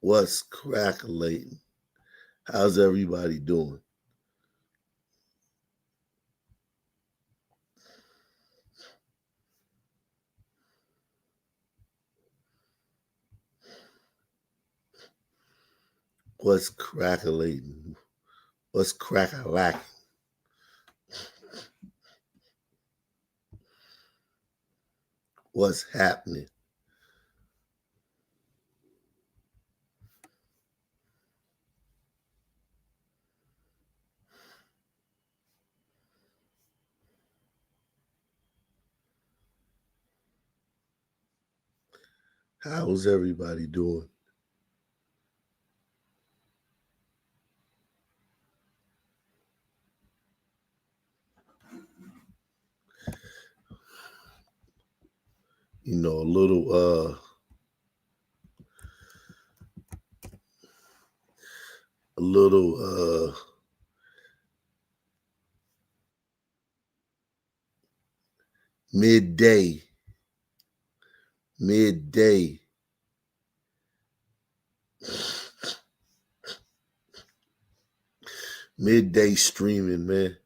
What's crackling? How's everybody doing? What's crackling? What's crackalack? What's happening? How's everybody doing? You know, a little midday, midday, midday streaming, man.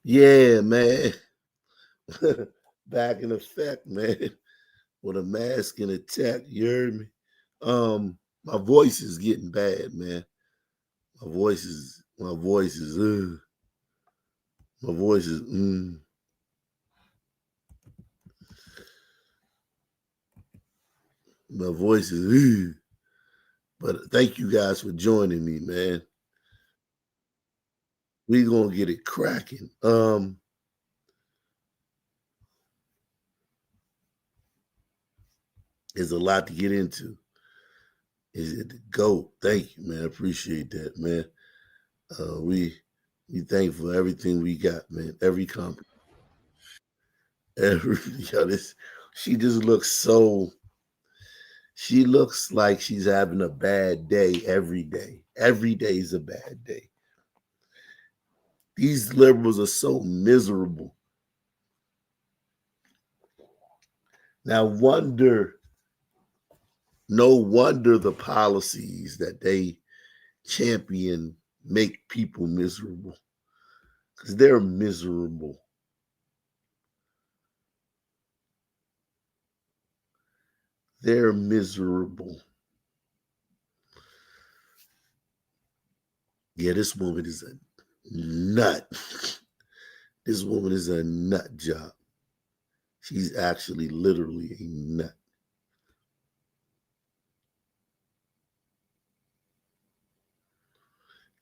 Yeah, man. Back in effect, man. With a mask and attack. You heard me? My voice is getting bad, man. My voice is my voice is my voice is but thank you guys for joining me, man. We gonna get it cracking. There's a lot to get into. Is it the GOAT? Thank you, man. I appreciate that, man. We thankful for everything we got, man. Every company. Every yo, this she just looks so she looks like she's having a bad day every day. Every day is a bad day. These liberals are so miserable. Now no wonder the policies that they champion make people miserable because they're miserable. They're miserable. Yeah, this woman is a nut. This woman is a nut job. She's actually literally a nut.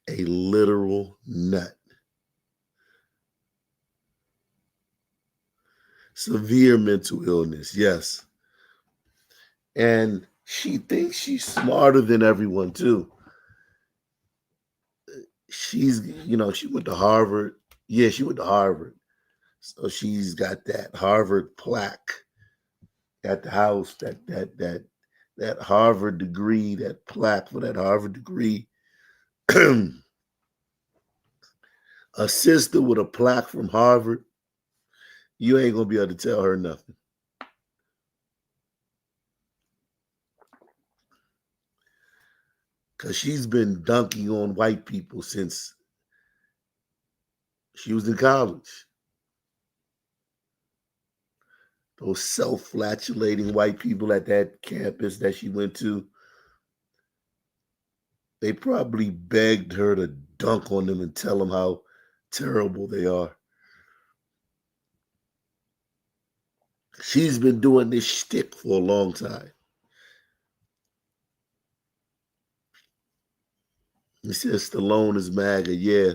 A literal nut. Severe mental illness, yes. And she thinks she's smarter than everyone, too. She went to Harvard. Yeah, she went to Harvard. So she's got that Harvard plaque at the house, that Harvard degree, that plaque for that Harvard degree. A sister with a plaque from Harvard, you ain't gonna be able to tell her nothing. Cause she's been dunking on white people since she was in college. those self-flatulating white people at that campus that she went to, they probably begged her to dunk on them and tell them how terrible they are. She's been doing this shtick for a long time. He says Stallone is MAGA. Yeah.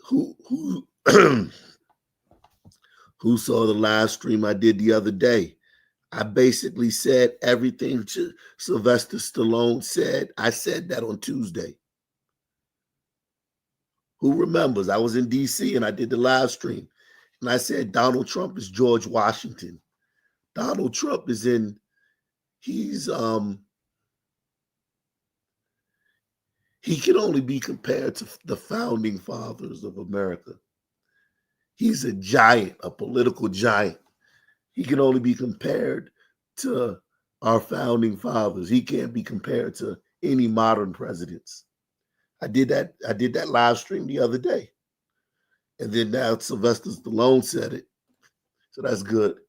Who who saw the live stream I did the other day? I basically said everything Sylvester Stallone said. I said that on Tuesday. Who remembers? I was in D.C. and I did the live stream. And I said Donald Trump is George Washington. Donald Trump is he can only be compared to the founding fathers of America. He's a giant, a political giant. He can only be compared to our founding fathers. He can't be compared to any modern presidents. I did that live stream the other day. And then now Sylvester Stallone said it. So that's good.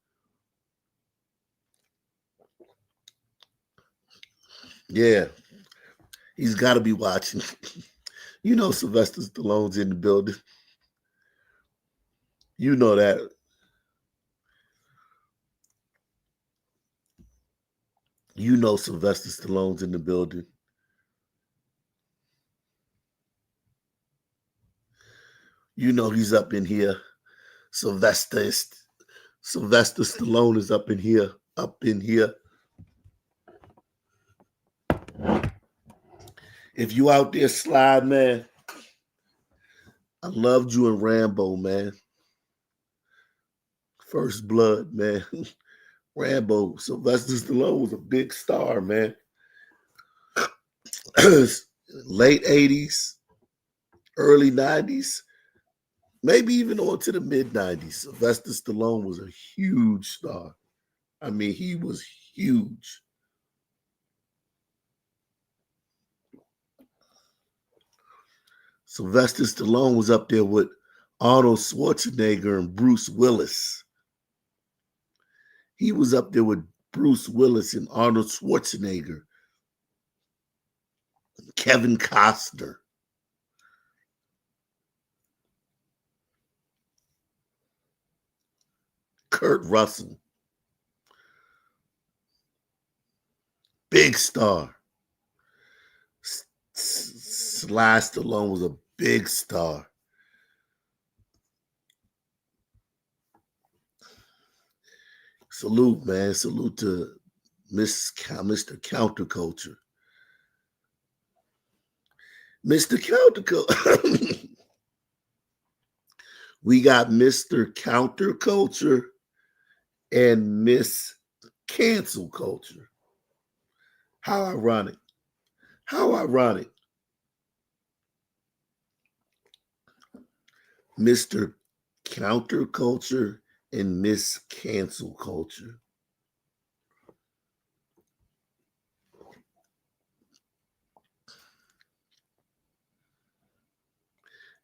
Yeah. He's got to be watching. You know Sylvester Stallone's in the building. You know that. You know Sylvester Stallone's in the building. You know he's up in here. Sylvester Stallone is up in here. If you out there, slide, man. I loved you in Rambo, man. First Blood, man. Rambo. Sylvester Stallone was a big star, man. Late 80s, early 90s, maybe even on to the mid 90s. Sylvester Stallone was a huge star. I mean, he was huge. Sylvester Stallone was up there with Arnold Schwarzenegger and Bruce Willis. He was up there with Bruce Willis and Arnold Schwarzenegger, Kevin Costner. Kurt Russell. Big star. Sly Stallone was a big star. Salute, man. Salute to Mr. Counterculture. Mr. Counterculture. We got Mr. Counterculture and Miss Cancel Culture. How ironic. How ironic. Mr. Counterculture and Miss Cancel Culture.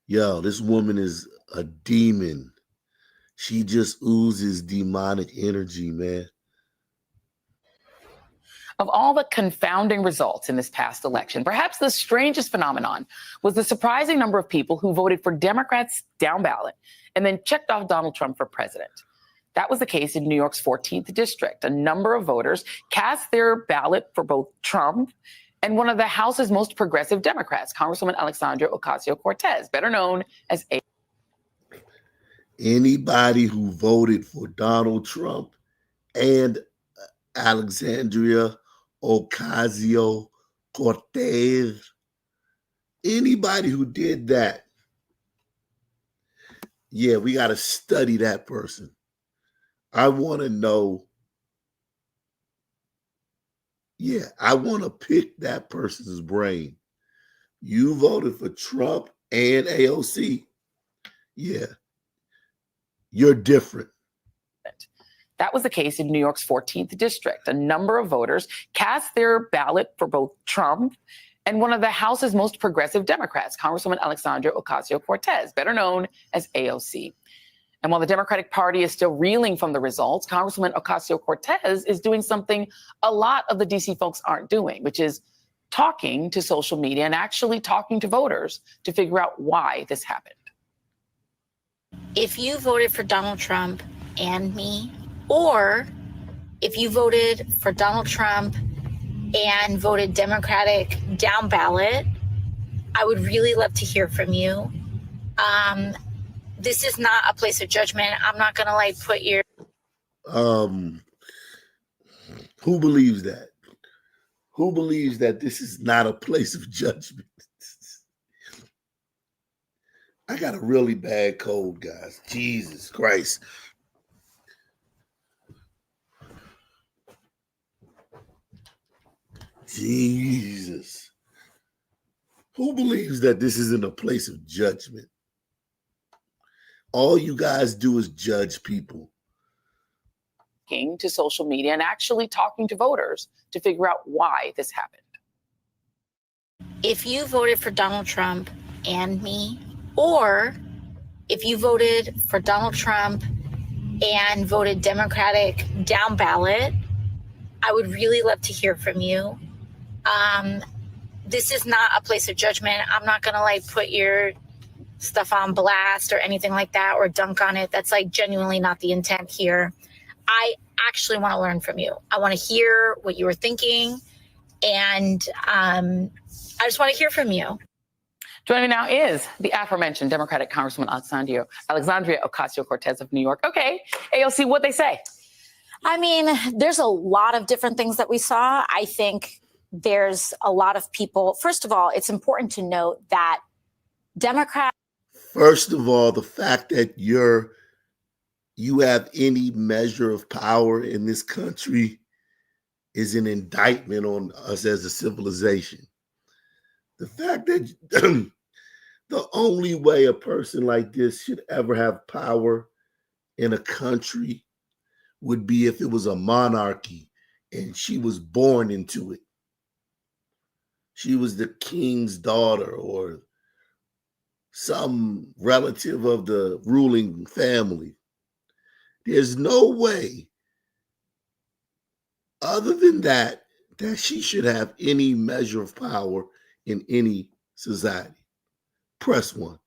Yo, this woman is a demon. She just oozes demonic energy, man. Of all the confounding results in this past election, perhaps the strangest phenomenon was the surprising number of people who voted for Democrats down ballot and then checked off Donald Trump for president. That was the case in New York's 14th district. A number of voters cast their ballot for both Trump and one of the House's most progressive Democrats, Congresswoman Alexandria Ocasio-Cortez, better known as AOC. Anybody who voted for Donald Trump and Alexandria Ocasio-Cortez, anybody who did that, yeah, we got to study that person. I want to know. Yeah, I want to pick that person's brain. You voted for Trump and AOC. Yeah, you're different. That was the case in New York's 14th district. A number of voters cast their ballot for both Trump and one of the House's most progressive Democrats, Congresswoman Alexandria Ocasio-Cortez, better known as AOC. And while the Democratic Party is still reeling from the results, Congresswoman Ocasio-Cortez is doing something a lot of the DC folks aren't doing, which is talking to social media and actually talking to voters to figure out why this happened. If you voted for Donald Trump and me, or if you voted for Donald Trump and voted Democratic down ballot, I would really love to hear from you. This is not a place of judgment. I'm not going to put your... Who believes that? Who believes that this is not a place of judgment? I got a really bad cold, guys. Jesus Christ. Jesus. Who believes that this isn't a place of judgment? All you guys do is judge people. To social media and actually talking to voters to figure out why this happened. If you voted for Donald Trump and me, or if you voted for Donald Trump and voted Democratic down ballot, I would really love to hear from you. This is not a place of judgment. I'm not going to put your stuff on blast or anything like that or dunk on it. That's genuinely not the intent here. I actually want to learn from you. I want to hear what you were thinking, and I just want to hear from you. Joining me now is the aforementioned Democratic Congresswoman Alexandria Ocasio-Cortez of New York. Okay, AOC, what'd they say? I mean, there's a lot of different things that we saw. I think there's a lot of people. First of all, it's important to note that Democrats. First of all, the fact that you have any measure of power in this country is an indictment on us as a civilization. The fact that the only way a person like this should ever have power in a country would be if it was a monarchy and she was born into it. She was the king's daughter or some relative of the ruling family. There's no way other than that she should have any measure of power in any society. Press one.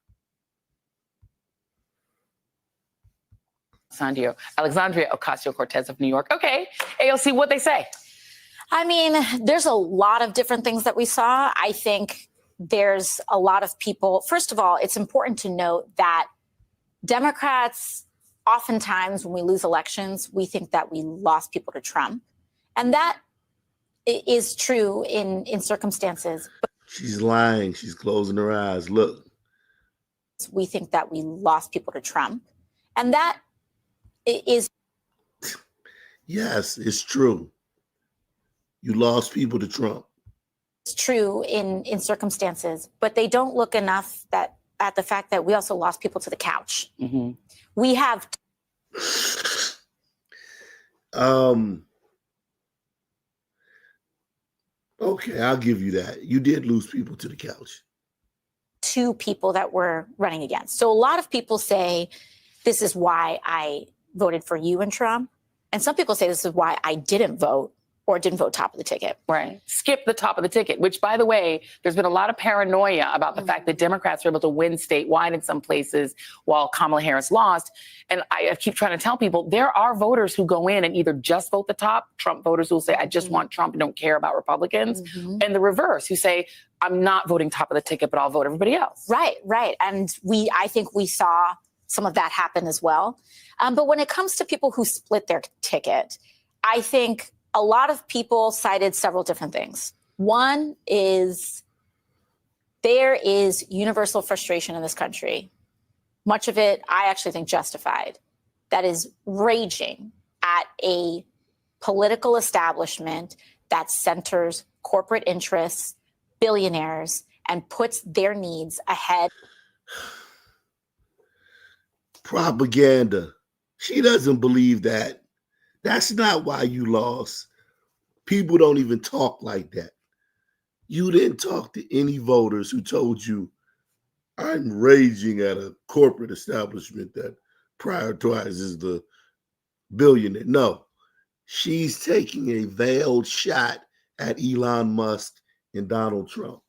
Alexandria Ocasio-Cortez of New York. Okay, AOC, what'd they say? I mean, there's a lot of different things that we saw. I think there's a lot of people. First of all, it's important to note that Democrats, oftentimes when we lose elections, we think that we lost people to Trump. And that is true in circumstances. But she's lying. She's closing her eyes. Look. We think that we lost people to Trump. And that is. Yes, it's true. You lost people to Trump. It's true in circumstances, but they don't look enough at the fact that we also lost people to the couch. Mm-hmm. We have. Okay, I'll give you that. You did lose people to the couch. 2 people that we're running against. So a lot of people say, this is why I voted for you and Trump. And some people say this is why I didn't vote or didn't vote top of the ticket. Right. Skip the top of the ticket, which, by the way, there's been a lot of paranoia about the fact that Democrats were able to win statewide in some places while Kamala Harris lost. And I keep trying to tell people there are voters who go in and either just vote the top, Trump voters who will say, I just want Trump and don't care about Republicans, and the reverse, who say, I'm not voting top of the ticket, but I'll vote everybody else. Right, right. And I think we saw some of that happen as well. But when it comes to people who split their ticket, I think a lot of people cited several different things. One is there is universal frustration in this country. Much of it, I actually think, justified, that is raging at a political establishment that centers corporate interests, billionaires, and puts their needs ahead. Propaganda. She doesn't believe that. That's not why you lost. People don't even talk like that. You didn't talk to any voters who told you, I'm raging at a corporate establishment that prioritizes the billionaire. No, she's taking a veiled shot at Elon Musk and Donald Trump.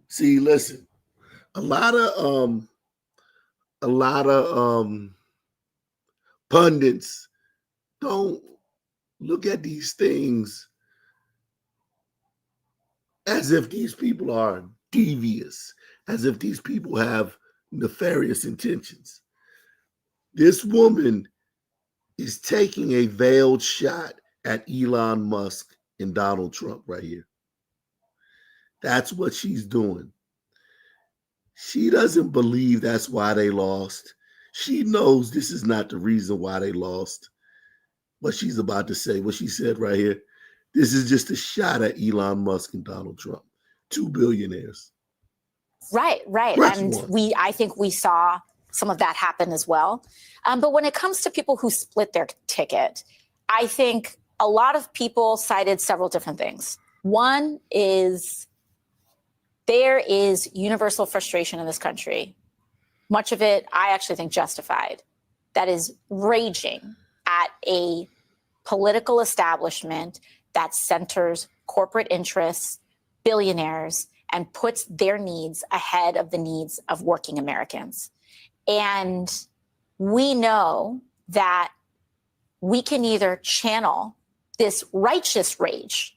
See, listen, a lot of pundits don't look at these things as if these people are devious, as if these people have nefarious intentions. This woman is taking a veiled shot at Elon Musk and Donald Trump right here. That's what she's doing. She doesn't believe that's why they lost. She knows this is not the reason why they lost. What she's about to say, what she said right here, this is just a shot at Elon Musk and Donald Trump, two billionaires. Right. Press And one. I think we saw some of that happen as well. But when it comes to people who split their ticket, I think a lot of people cited several different things. One is there is universal frustration in this country. Much of it, I actually think, justified, that is raging at a political establishment that centers corporate interests, billionaires, and puts their needs ahead of the needs of working Americans. And we know that we can either channel this righteous rage,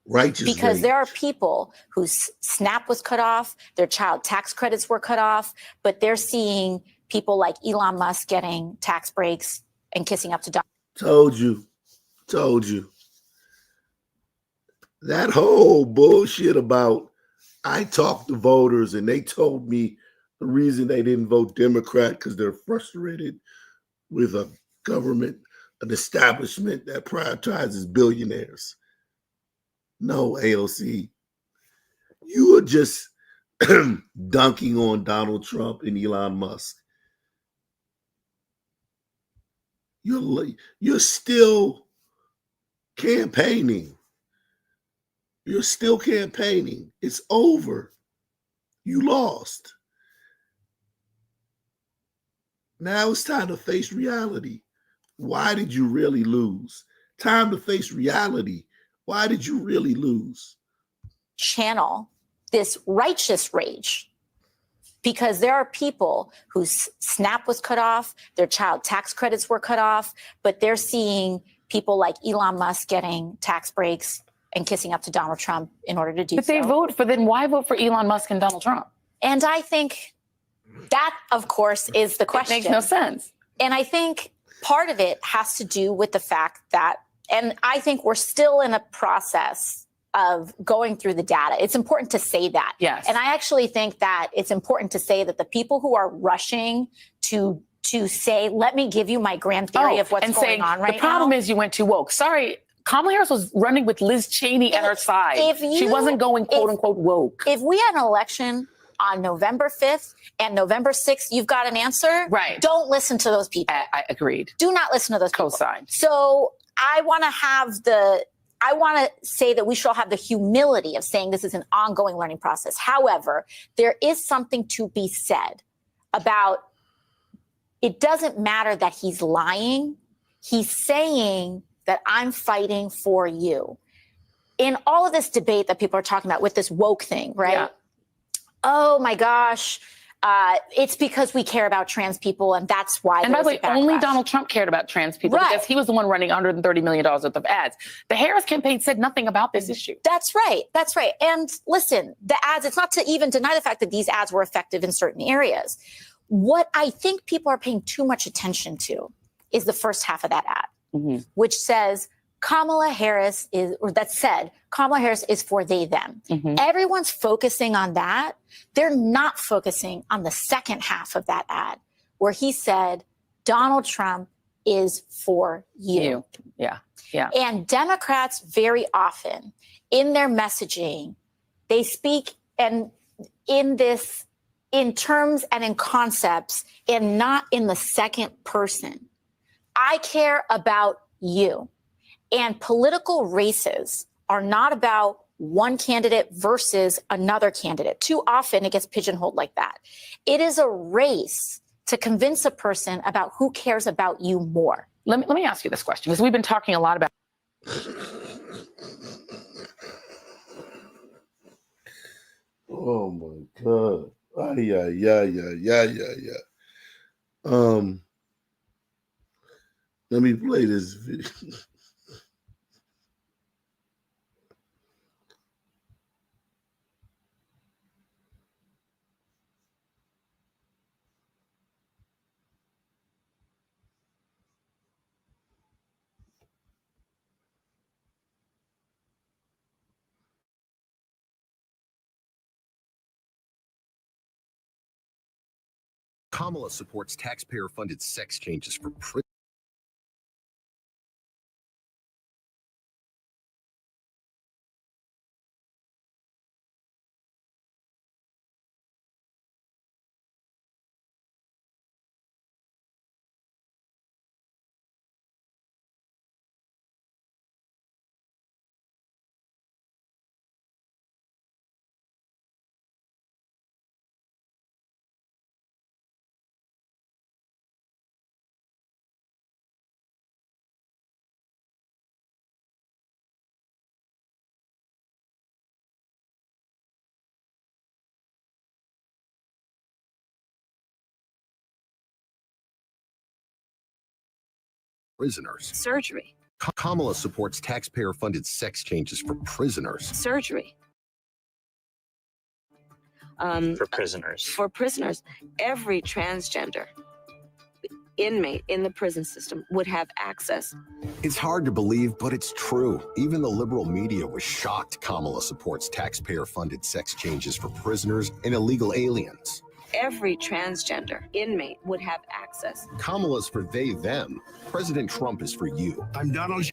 because there are people whose SNAP was cut off, their child tax credits were cut off, but they're seeing people like Elon Musk getting tax breaks and kissing up to Donald. Told you. That whole bullshit about I talked to voters and they told me the reason they didn't vote Democrat because they're frustrated with a government, an establishment that prioritizes billionaires. No, AOC, you are just dunking on Donald Trump and Elon Musk. You're still campaigning. You're still campaigning. It's over. You lost. Now it's time to face reality. Why did you really lose? Time to face reality. Why did you really lose? Channel this righteous rage, because there are people whose SNAP was cut off, their child tax credits were cut off, but they're seeing people like Elon Musk getting tax breaks and kissing up to Donald Trump in order to do so. But they vote for, then why vote for Elon Musk and Donald Trump? And I think that, of course, is the question. It makes no sense. And I think part of it has to do with the fact that, and I think we're still in a process of going through the data. It's important to say that. Yes. And I actually think that it's important to say that the people who are rushing to say, let me give you my grand theory of what's going on right now. The problem is you went too woke. Sorry, Kamala Harris was running with Liz Cheney at her side. She wasn't going quote unquote woke. If we had an election on November 5th and November 6th, you've got an answer. Right. Don't listen to those people. I agreed. Do not listen to those people. Co-sign. So I want to say that we should all have the humility of saying this is an ongoing learning process. However, there is something to be said about it doesn't matter that he's lying. He's saying that I'm fighting for you. In all of this debate that people are talking about with this woke thing, right? Yeah. Oh my gosh, it's because we care about trans people, and that's why. And by the way, only Donald Trump cared about trans people because he was the one running $130 million worth of ads. The Harris campaign said nothing about this issue. That's right. That's right. And listen, the ads, it's not to even deny the fact that these ads were effective in certain areas. What I think people are paying too much attention to is the first half of that ad, which says Kamala Harris is for they, them. Everyone's focusing on that. They're not focusing on the second half of that ad where he said, Donald Trump is for you. Yeah. And Democrats very often in their messaging, they speak in terms and in concepts and not in the second person. I care about you. And political races are not about one candidate versus another candidate. Too often it gets pigeonholed like that. It is a race to convince a person about who cares about you more. Let me ask you this question, because we've been talking a lot about. Oh my God. Yeah. Let me play this video. Kamala supports taxpayer-funded sex changes for prisoners. Surgery. Kamala supports taxpayer-funded sex changes for prisoners. Surgery. For prisoners. For prisoners, every transgender inmate in the prison system would have access. It's hard to believe, but it's true. Even the liberal media was shocked Kamala supports taxpayer-funded sex changes for prisoners and illegal aliens. Every transgender inmate would have access. Kamala's for they, them. President Trump is for you. I'm Donald.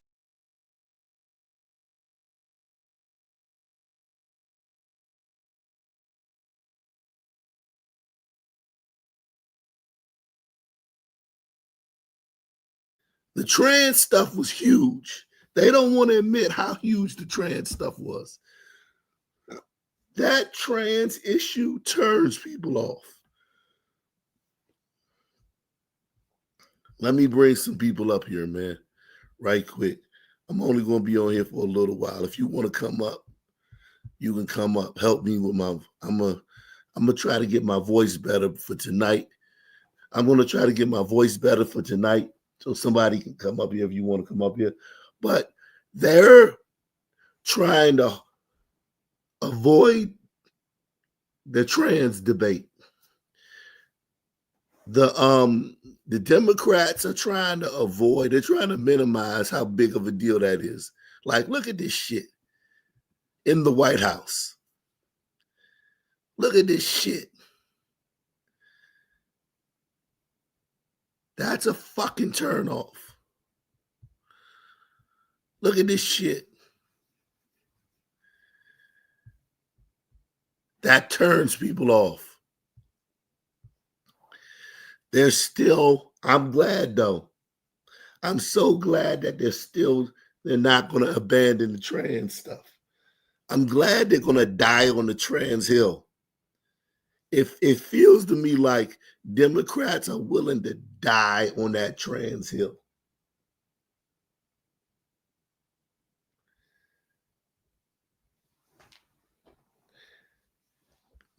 The trans stuff was huge. They don't want to admit how huge the trans stuff was. That trans issue turns people off. Let me bring some people up here, man, right quick. I'm only going to be on here for a little while. If you want to come up, you can come up. Help me with my, I'm gonna try to get my voice better for tonight. I'm going to try to get my voice better for tonight so somebody can come up here if you want to come up here. But they're trying to avoid the trans debate. The Democrats are trying to avoid, they're trying to minimize how big of a deal that is. Like, look at this shit in the White House. Look at this shit. That's a fucking turnoff. Look at this shit. That turns people off. They're still, I'm glad though. I'm so glad that they're not going to abandon the trans stuff. I'm glad they're going to die on the trans hill. It feels to me like Democrats are willing to die on that trans hill.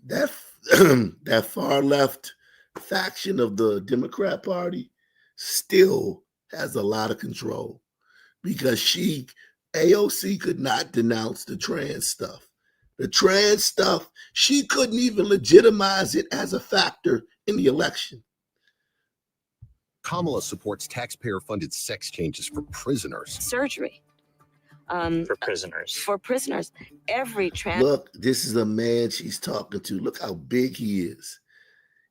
That far left faction of the Democrat Party still has a lot of control because AOC could not denounce the trans stuff. The trans stuff, she couldn't even legitimize it as a factor in the election. Kamala supports taxpayer-funded sex changes for prisoners. Surgery. For prisoners. For prisoners, every trans. Look, this is a man she's talking to. Look how big he is.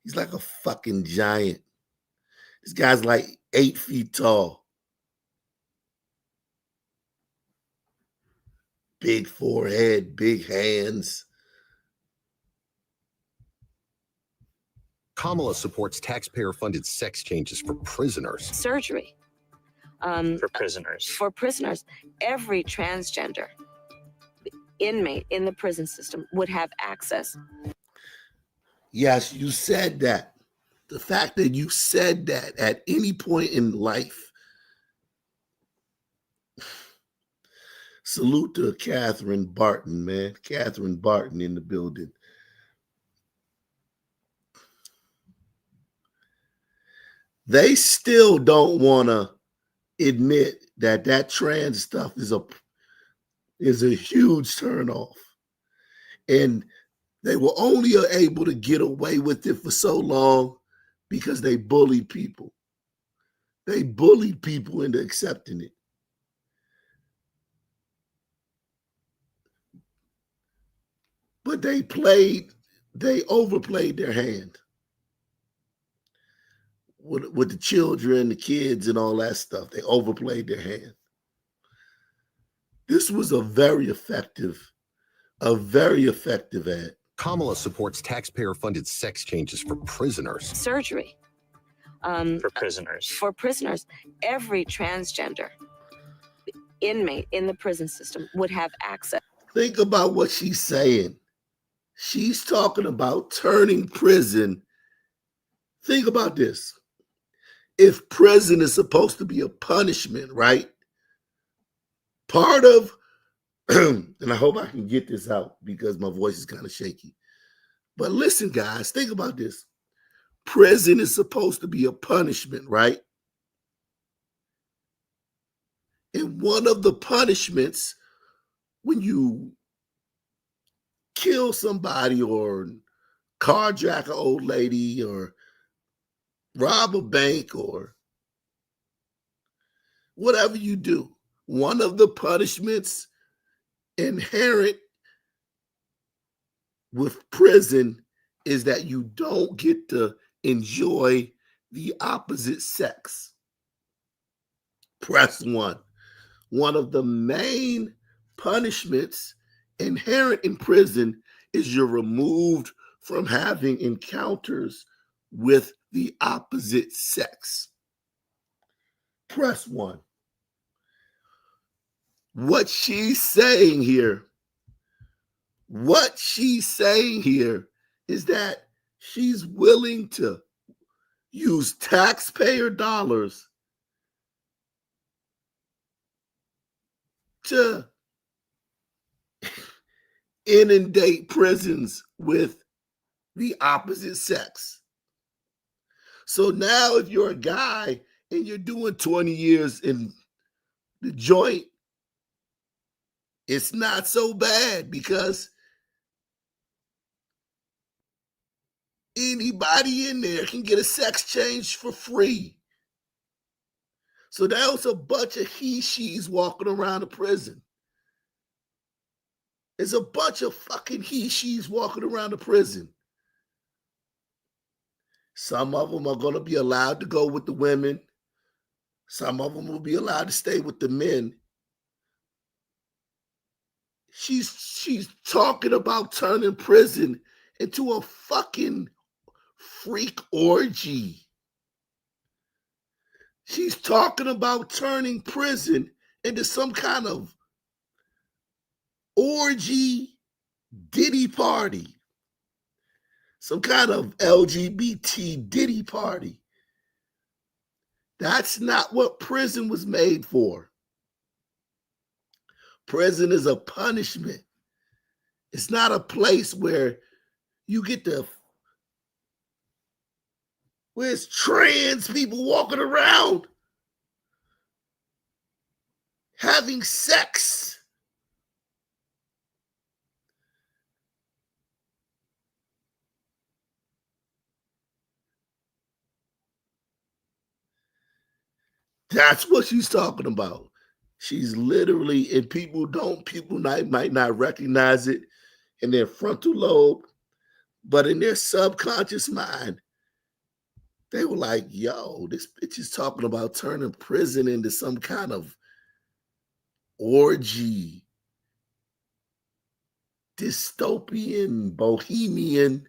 He's like a fucking giant. This guy's like 8 feet tall. Big forehead, big hands. Kamala supports taxpayer-funded sex changes for prisoners. Surgery. For prisoners. For prisoners, every transgender inmate in the prison system would have access. Yes, you said that. The fact that you said that at any point in life. Salute to Catherine Barton, man. Catherine Barton in the building. They still don't want to admit that that trans stuff is a huge turnoff. And they were only able to get away with it for so long because they bullied people. They bullied people into accepting it. But they overplayed their hand with the children, the kids, and all that stuff. They overplayed their hand. This was a very effective ad. Kamala supports taxpayer-funded sex changes for prisoners. Surgery. For prisoners. For prisoners, every transgender inmate in the prison system would have access. Think about what she's saying. She's talking about turning prison. Think about this. If prison is supposed to be a punishment, right? Part of, and I hope I can get this out because my voice is kind of shaky. But listen, guys, think about this. Prison is supposed to be a punishment, right? And one of the punishments when you kill somebody or carjack an old lady or rob a bank or whatever you do, one of the punishments inherent with prison is that you don't get to enjoy the opposite sex. Press 1. One of the main punishments inherent in prison is you're removed from having encounters with the opposite sex. Press 1. What she's saying here is that she's willing to use taxpayer dollars to inundate prisons with the opposite sex. So now if you're a guy and you're doing 20 years in the joint, it's not so bad because anybody in there can get a sex change for free. So that was a bunch of he-she's walking around the prison. There's a bunch of fucking he-she's walking around the prison. Some of them are going to be allowed to go with the women. Some of them will be allowed to stay with the men. She's talking about turning prison into a fucking freak orgy. She's talking about turning prison into some kind of orgy Diddy party. Some kind of LGBT Diddy party. That's not what prison was made for. Prison is a punishment. It's not a place where you get to, where it's trans people walking around having sex. That's what she's talking about. She's literally, and people might not recognize it in their frontal lobe, but in their subconscious mind, they were like, yo, this bitch is talking about turning prison into some kind of orgy, dystopian, bohemian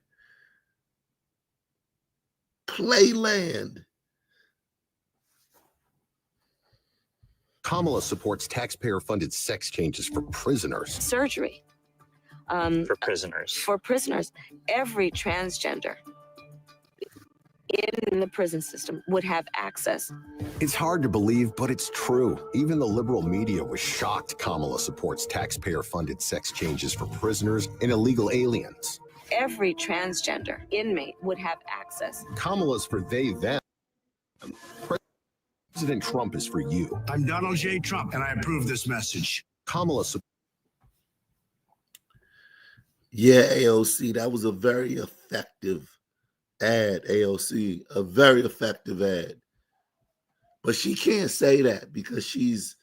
playland. Kamala supports taxpayer-funded sex changes for prisoners. Surgery. For prisoners. For prisoners, every transgender in the prison system would have access. It's hard to believe, but it's true. Even the liberal media was shocked Kamala supports taxpayer-funded sex changes for prisoners and illegal aliens. Every transgender inmate would have access. Kamala's for they, them. President Trump is for you. I'm Donald J. Trump, and I approve this message. Kamala Yeah, AOC, that was a very effective ad, AOC, a very effective ad. But she can't say that because she's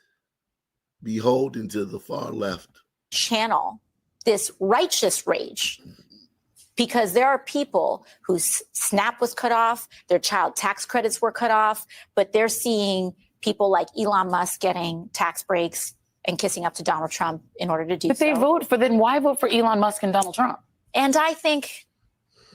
beholden to the far left. Channel this righteous rage because there are people whose SNAP was cut off, their child tax credits were cut off, but they're seeing people like Elon Musk getting tax breaks and kissing up to Donald Trump in order to do so. But they vote for, then why vote for Elon Musk and Donald Trump? And I think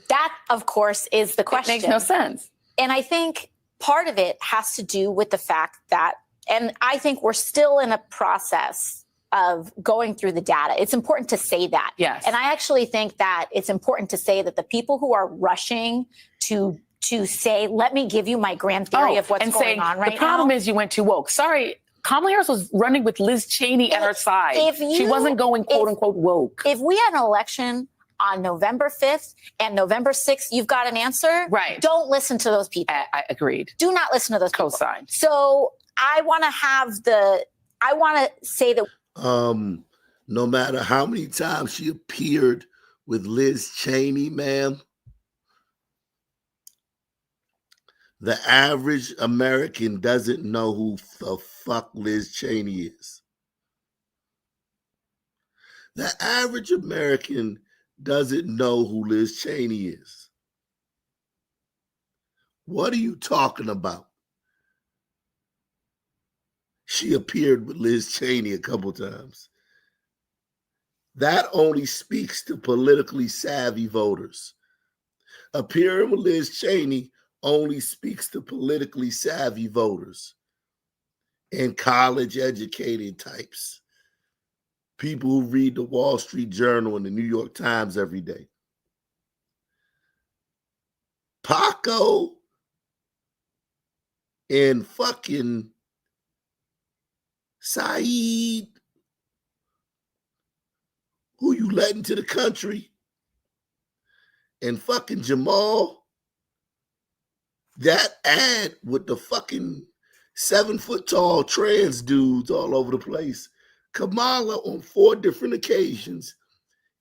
that, of course, is the question. It makes no sense. And I think part of it has to do with the fact that, and I think we're still in a process of going through the data. It's important to say that. Yes. And I actually think that it's important to say that the people who are rushing to say, let me give you my grand theory of what's going on right now. The problem is you went too woke. Sorry, Kamala Harris was running with Liz Cheney at her side. She wasn't going quote unquote woke. If we had an election on November 5th and November 6th, you've got an answer. Right. Don't listen to those people. I agreed. Do not listen to those people. Co-signed. So I want to say that. No matter how many times she appeared with Liz Cheney, ma'am, the average American doesn't know who the fuck Liz Cheney is. The average American doesn't know who Liz Cheney is. What are you talking about? She appeared with Liz Cheney a couple times. That only speaks to politically savvy voters. Appearing with Liz Cheney only speaks to politically savvy voters and college-educated types. People who read the Wall Street Journal and the New York Times every day. Paco and fucking Saeed, who you let into the country, and fucking Jamal, that ad with the fucking 7-foot-tall trans dudes all over the place. Kamala, on 4 different occasions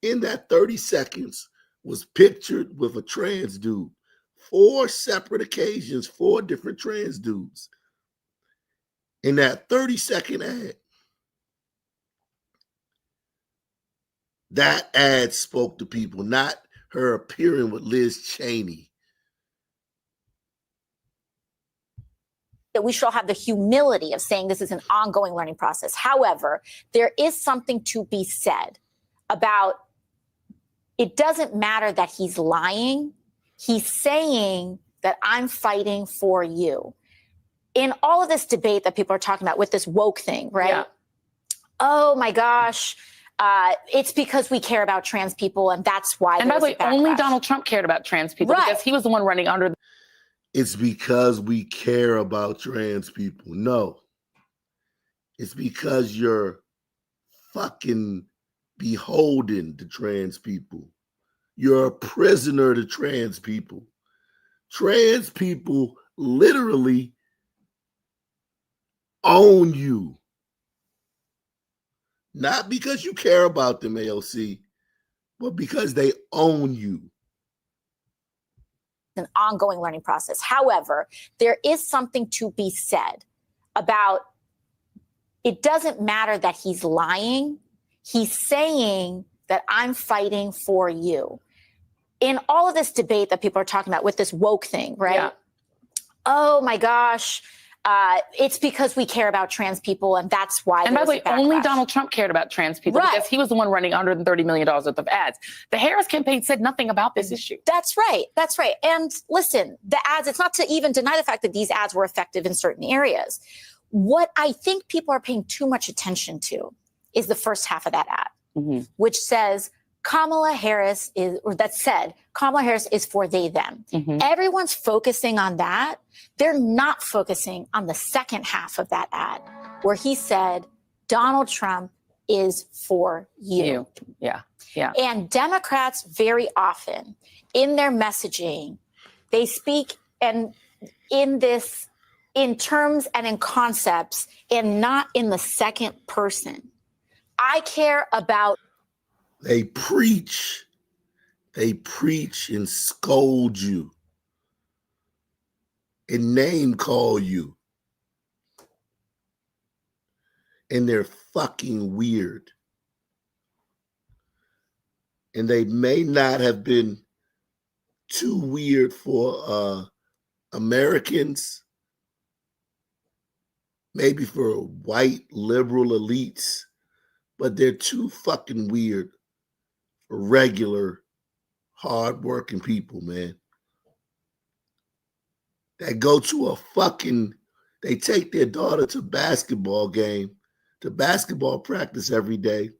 in that 30 seconds, was pictured with a trans dude. 4 separate occasions, 4 different trans dudes. In that 30-second ad, that ad spoke to people, not her appearing with Liz Cheney. That we should have the humility of saying this is an ongoing learning process. However, there is something to be said about it doesn't matter that he's lying. He's saying that I'm fighting for you. In all of this debate that people are talking about with this woke thing, right? Yeah. Oh my gosh, it's because we care about trans people and that's why. And by the way, only backlash. Donald Trump cared about trans people because he was the one running under. It's because we care about trans people. No. It's because you're fucking beholden to trans people. You're a prisoner to trans people. Trans people literally own you. Not because you care about them, AOC, but because they own you. An ongoing learning process. However, there is something to be said about it doesn't matter that he's lying. He's saying that I'm fighting for you. In all of this debate that people are talking about with this woke thing, right? Yeah. Oh my gosh, it's because we care about trans people and that's why. And by the way, only Donald Trump cared about trans people because he was the one running $130 million worth of ads. The Harris campaign said nothing about this issue. That's right. That's right. And listen, the ads, it's not to even deny the fact that these ads were effective in certain areas. What I think people are paying too much attention to is the first half of that ad, which says, Kamala Harris is, or that said, Kamala Harris is for they, them. Everyone's focusing on that. They're not focusing on the second half of that ad where he said, Donald Trump is for you. Yeah. Yeah. And Democrats very often in their messaging, they speak and in terms and in concepts and not in the second person. I care about. They preach and scold you and name call you. And they're fucking weird. And they may not have been too weird for Americans, maybe for white liberal elites, but they're too fucking weird for regular, hardworking people, man. That go to they take their daughter to basketball practice every day.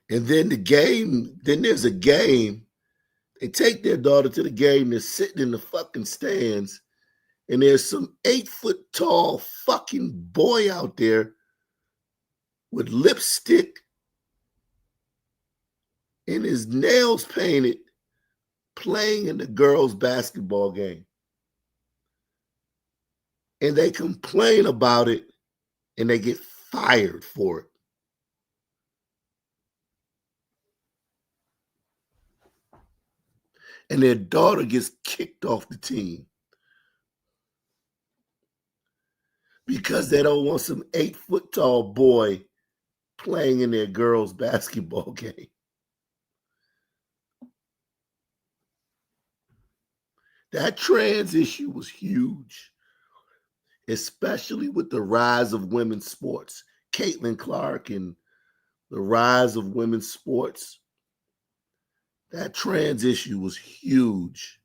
And then there's a game. They take their daughter to the game. They're sitting in the fucking stands. And there's some 8-foot tall fucking boy out there with lipstick and his nails painted playing in the girls' basketball game. And they complain about it and they get fired for it. And their daughter gets kicked off the team because they don't want some 8-foot tall boy playing in their girls' basketball game. That trans issue was huge, especially with the rise of women's sports. Caitlin Clark and the rise of women's sports. That trans issue was huge.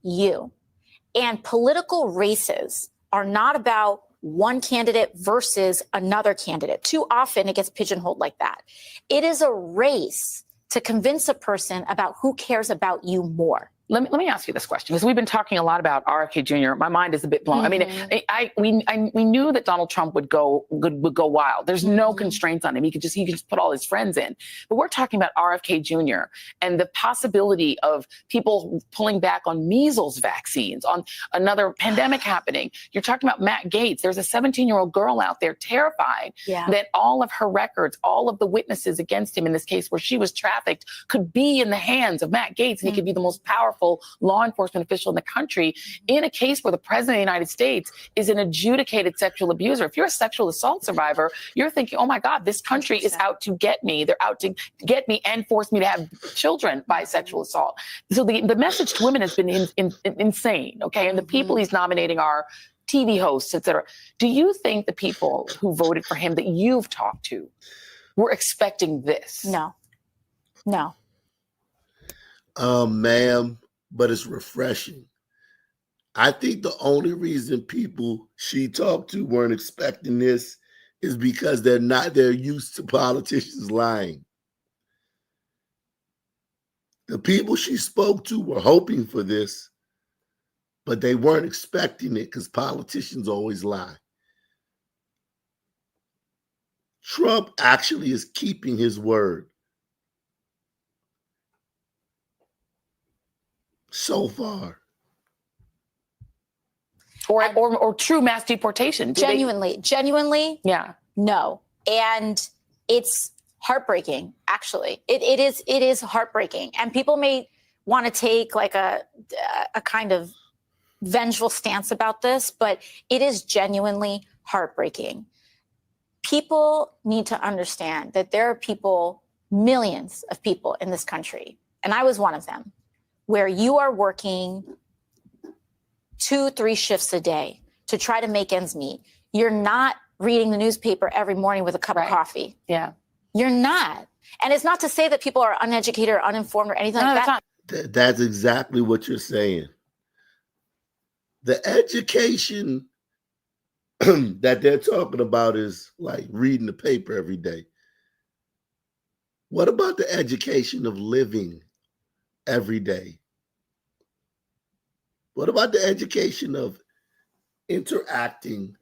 You. And political races are not about one candidate versus another candidate. Too often it gets pigeonholed like that. It is a race to convince a person about who cares about you more. Let me ask you this question, because we've been talking a lot about RFK Jr. My mind is a bit blown. I mean, we knew that Donald Trump would go wild. There's no constraints on him. He could just put all his friends in. But we're talking about RFK Jr. and the possibility of people pulling back on measles vaccines, on another pandemic happening. You're talking about Matt Gaetz. There's a 17-year-old girl out there terrified that all of her records, all of the witnesses against him in this case where she was trafficked could be in the hands of Matt Gaetz, and he could be the most powerful law enforcement official in the country in a case where the president of the United States is an adjudicated sexual abuser. If you're a sexual assault survivor, you're thinking, oh my God, this country is out to get me. They're out to get me and force me to have children by sexual assault. So the message to women has been insane, okay? And the people he's nominating are TV hosts, et cetera. Do you think the people who voted for him that you've talked to were expecting this? No. Ma'am, but it's refreshing. I think the only reason people she talked to weren't expecting this is because they're used to politicians lying. The people she spoke to were hoping for this, but they weren't expecting it because politicians always lie. Trump actually is keeping his word. So far. Or true mass deportation. Genuinely. Yeah. No. And it's heartbreaking, actually. It is heartbreaking. And people may want to take like a kind of vengeful stance about this, but it is genuinely heartbreaking. People need to understand that there are people, millions of people in this country, and I was one of them, where you are working 2-3 shifts a day to try to make ends meet. You're not reading the newspaper every morning with a cup of coffee. Yeah. You're not. And it's not to say that people are uneducated or uninformed or anything like that. That's exactly what you're saying. The education that they're talking about is like reading the paper every day. What about the education of living every day? What about the education of interacting,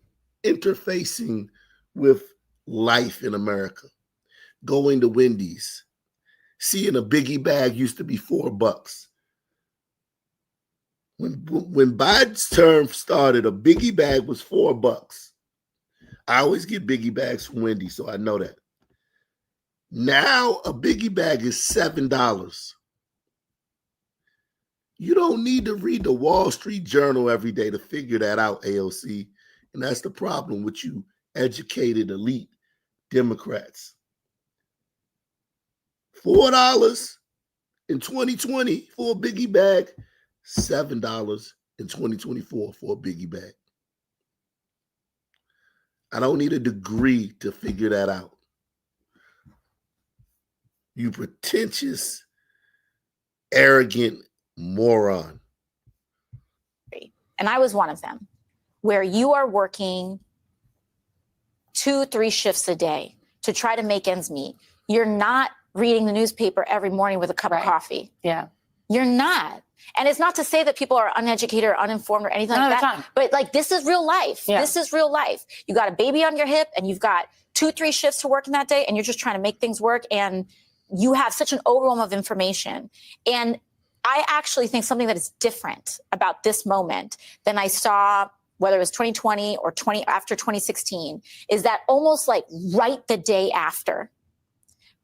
interfacing with life in America? Going to Wendy's, seeing a biggie bag used to be $4. When Biden's term started, a biggie bag was $4. I always get biggie bags from Wendy's, so I know that. Now a biggie bag is $7. You don't need to read the Wall Street Journal every day to figure that out, AOC. And that's the problem with you educated elite Democrats. $4 in 2020 for a biggie bag, $7 in 2024 for a biggie bag. I don't need a degree to figure that out. You pretentious, arrogant moron. And I was one of them, where you are working 2-3 shifts a day to try to make ends meet. You're not reading the newspaper every morning with a cup of coffee. Yeah. You're not. And it's not to say that people are uneducated or uninformed or anything like that. But like, this is real life. Yeah. This is real life. You got a baby on your hip and you've got 2-3 shifts to work in that day and you're just trying to make things work. And you have such an overwhelm of information. And I actually think something that is different about this moment than I saw, whether it was 2020 or after 2016, is that almost like right the day after,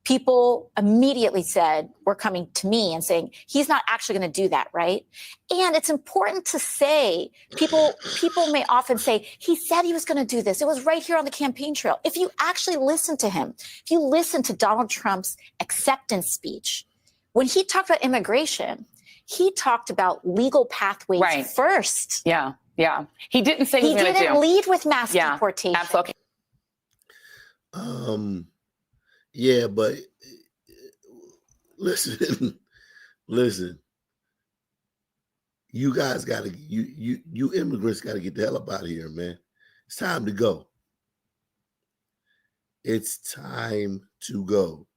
people immediately said, were coming to me and saying, he's not actually going to do that, right? And it's important to say, people may often say, he said he was going to do this. It was right here on the campaign trail. If you actually listen to him, if you listen to Donald Trump's acceptance speech, when he talked about immigration, he talked about legal pathways first. Yeah, yeah. He didn't say he didn't lead with mass deportation. Absolutely. Yeah, but listen, you guys gotta, you immigrants gotta get the hell up out of here, man. It's time to go. It's time to go.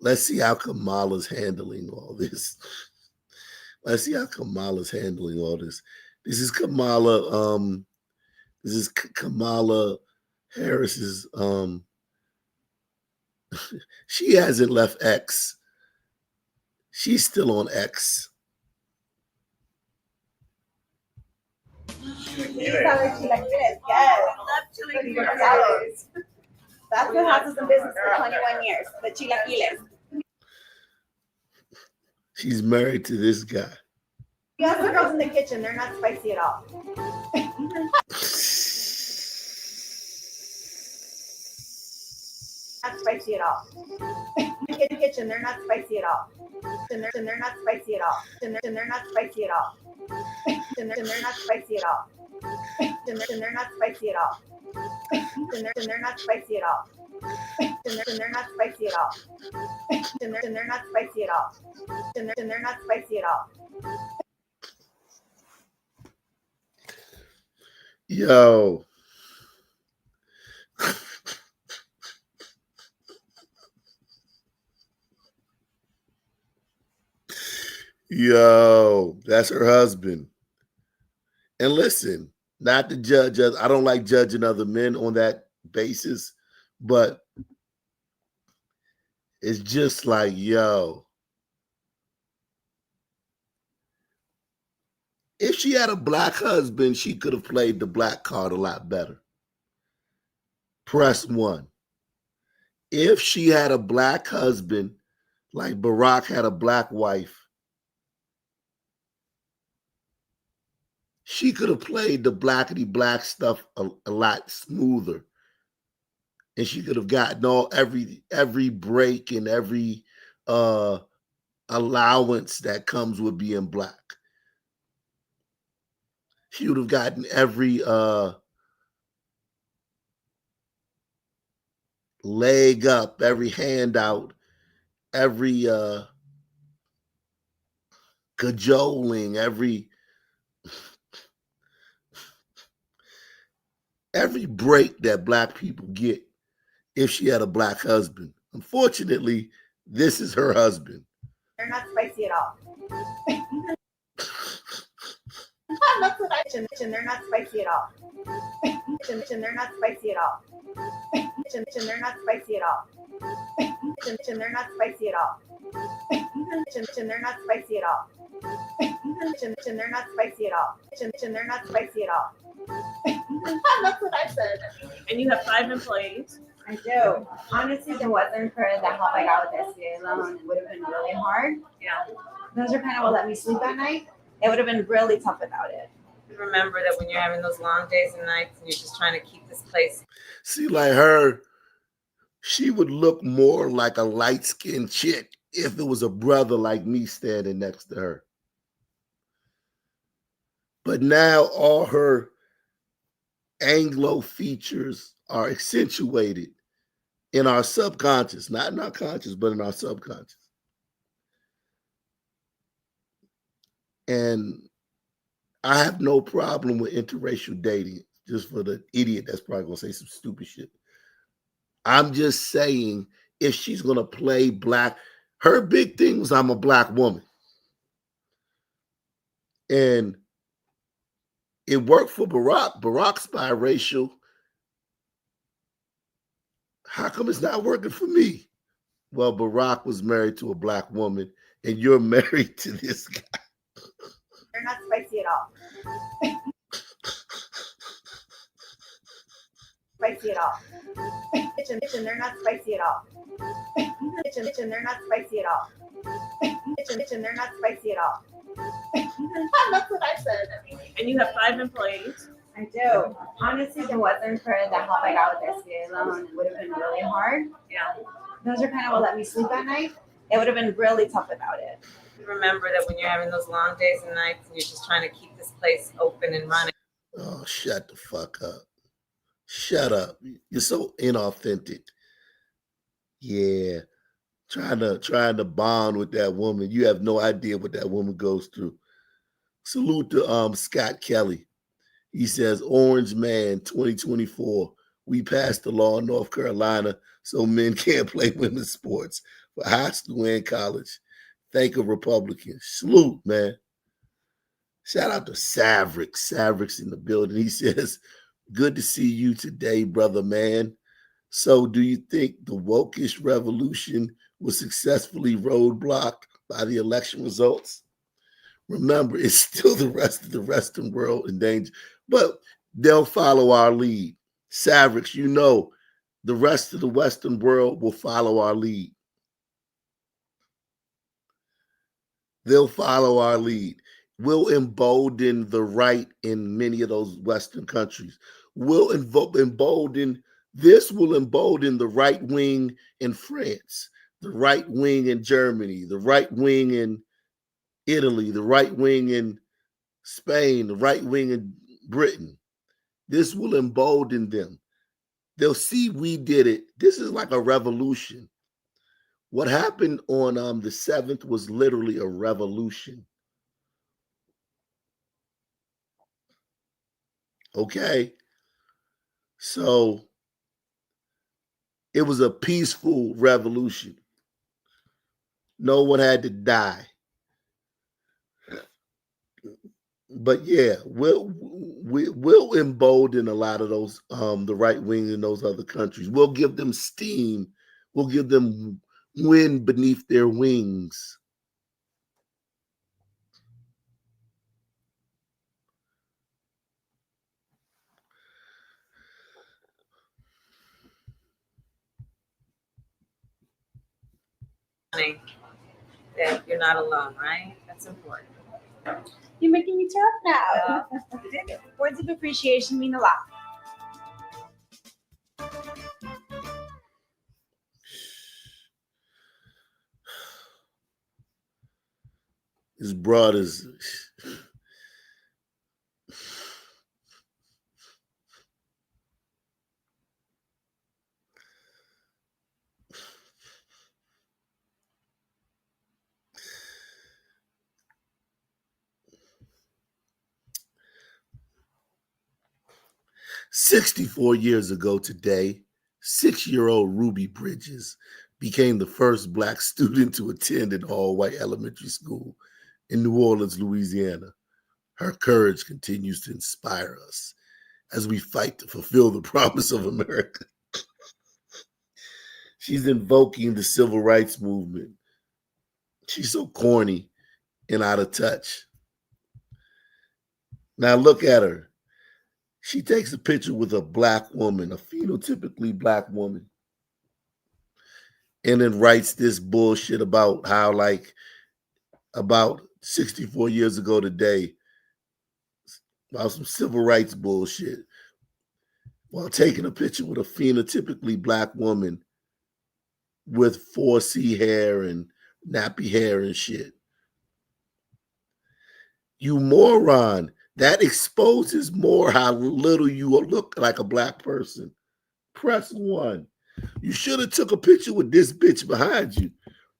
Let's see how Kamala's handling all this. Let's see how Kamala's handling all this. This is Kamala. This is Kamala Harris's. She hasn't left X. She's still on X. Yes. That's what has us in business for 21 years. The chilaquiles. She's married to this guy. You ask the girls in the kitchen, they're not spicy at all. Not spicy at all. In the kitchen, they're not spicy at all. And they're not spicy at all. And they're not spicy at all. And they're not spicy at all. And they're not spicy at all. And they're not spicy at all. And they're not spicy at all. And they're not spicy at all. And they're not spicy at all. Yo. Yo, that's her husband. And listen, not to judge us. I don't like judging other men on that basis, but it's just like, yo, if she had a black husband, she could have played the black card a lot better. Press 1. If she had a black husband, like Barack had a black wife, she could have played the blackity black stuff a lot smoother. And she could have gotten every break and every allowance that comes with being black. She would have gotten every leg up, every handout every cajoling, every break that black people get if she had a black husband. Unfortunately, this is her husband. They're not spicy at all. That's what I mentioned. They're not spicy at all. They're not spicy at all. They're not spicy at all. They're not spicy at all. They're not spicy at all. They're not spicy at all. They're not spicy at all. That's what I said. And you have 5 employees. I do. Honestly, if it wasn't for the help I got with the SBA loan, it would have been really hard. Yeah. Those are kind of what let me sleep at night. It would have been really tough without it. Remember that when you're having those long days and nights and you're just trying to keep this place. See, like her, she would look more like a light-skinned chick if it was a brother like me standing next to her. But now all her Anglo features are accentuated in our subconscious, not in our conscious, but in our subconscious. And I have no problem with interracial dating, just for the idiot that's probably going to say some stupid shit. I'm just saying, if she's going to play black, her big thing was, I'm a black woman. And it worked for Barack. Barack's biracial. How come it's not working for me? Well, Barack was married to a black woman, and you're married to this guy. They're not spicy at all. Spicy at all. They're not spicy at all. They're not spicy at all. They're not spicy at all. That's what I said. And you have 5 employees. I do. Honestly, if it wasn't for the help I got with the SBA loan, it would have been really hard. Yeah. Those are kind of what let me sleep at night. It would have been really tough without it. Remember that when you're having those long days and nights and you're just trying to keep this place open and running. Oh, shut the fuck up. Shut up. You're so inauthentic. Yeah. Trying to bond with that woman. You have no idea what that woman goes through. Salute to Scott Kelly. He says, Orange Man 2024. We passed the law in North Carolina so men can't play women's sports for high school and college. Thank a Republican. Salute, man. Shout out to Savrick. Savrick's in the building. He says, good to see you today, brother man. So do you think the wokish revolution was successfully roadblocked by the election results? Remember, it's still the rest of the Western world in danger, but they'll follow our lead. Savrix, you know, the rest of the Western world will follow our lead. They'll follow our lead. We'll embolden the right in many of those Western countries. We'll embolden the right wing in France, the right wing in Germany, the right wing in Italy, the right wing in Spain, the right wing in Britain. This will embolden them. They'll see we did it. This is like a revolution. What happened on the 7th was literally a revolution. Okay? So it was a peaceful revolution. No one had to die. But yeah, we'll embolden a lot of those, the right wing in those other countries. We'll give them steam. We'll give them wind beneath their wings. That you're not alone, right? That's important. You're making me tough now. Words of appreciation mean a lot. His brothers. 64 years ago today, 6-year-old Ruby Bridges became the first Black student to attend an all-white elementary school in New Orleans, Louisiana. Her courage continues to inspire us as we fight to fulfill the promise of America. She's invoking the civil rights movement. She's so corny and out of touch. Now look at her. She takes a picture with a Black woman, a phenotypically Black woman, and then writes this bullshit about how, like, about 64 years ago today, about some civil rights bullshit, while taking a picture with a phenotypically Black woman with 4C hair and nappy hair and shit. You moron. That exposes more how little you look like a Black person. Press 1. You should have took a picture with this bitch behind you.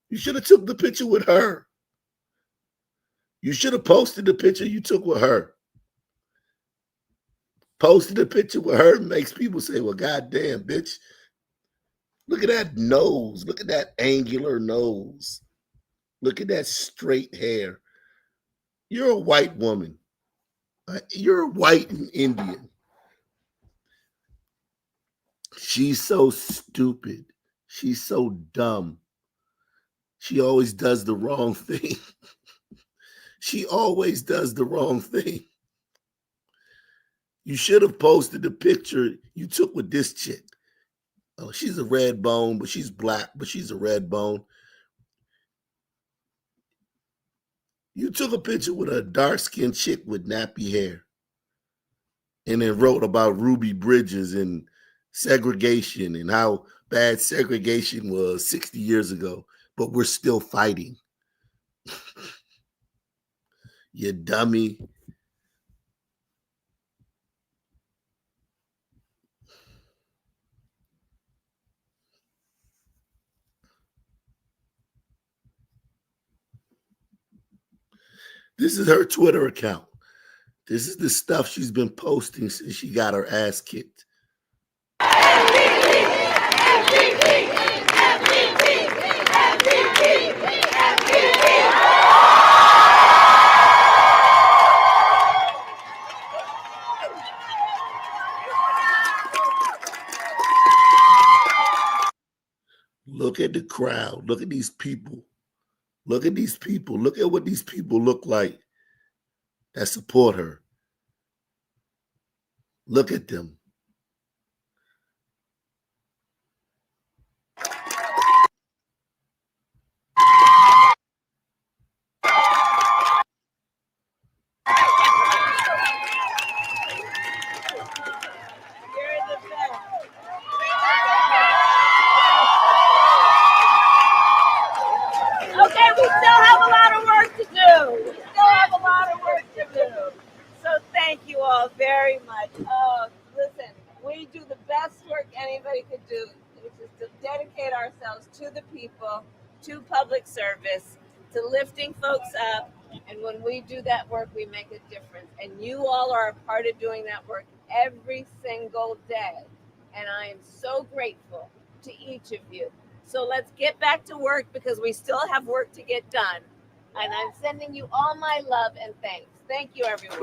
You should have took the picture with her. You should have posted the picture you took with her. Posted a picture with her makes people say, well, goddamn, bitch. Look at that nose. Look at that angular nose. Look at that straight hair. You're a white woman. You're white and Indian. She's so stupid. She's so dumb. She always does the wrong thing. She always does the wrong thing. You should have posted the picture you took with this chick. Oh, she's a red bone, but she's Black, but she's a red bone. You took a picture with a dark-skinned chick with nappy hair and then wrote about Ruby Bridges and segregation and how bad segregation was 60 years ago, but we're still fighting. You dummy. This is her Twitter account. This is the stuff she's been posting since she got her ass kicked. Look at the crowd. Look at these people. Look at these people. Look at what these people look like that support her. Look at them. Okay, we still have a lot of work to do. We still have a lot of work to do. So thank you all very much. Listen, we do the best work anybody could do, which is to dedicate ourselves to the people, to public service, to lifting folks up. And when we do that work, we make a difference. And you all are a part of doing that work every single day. And I am so grateful to each of you. So let's get back to work because we still have work to get done. And I'm sending you all my love and thanks. Thank you, everyone.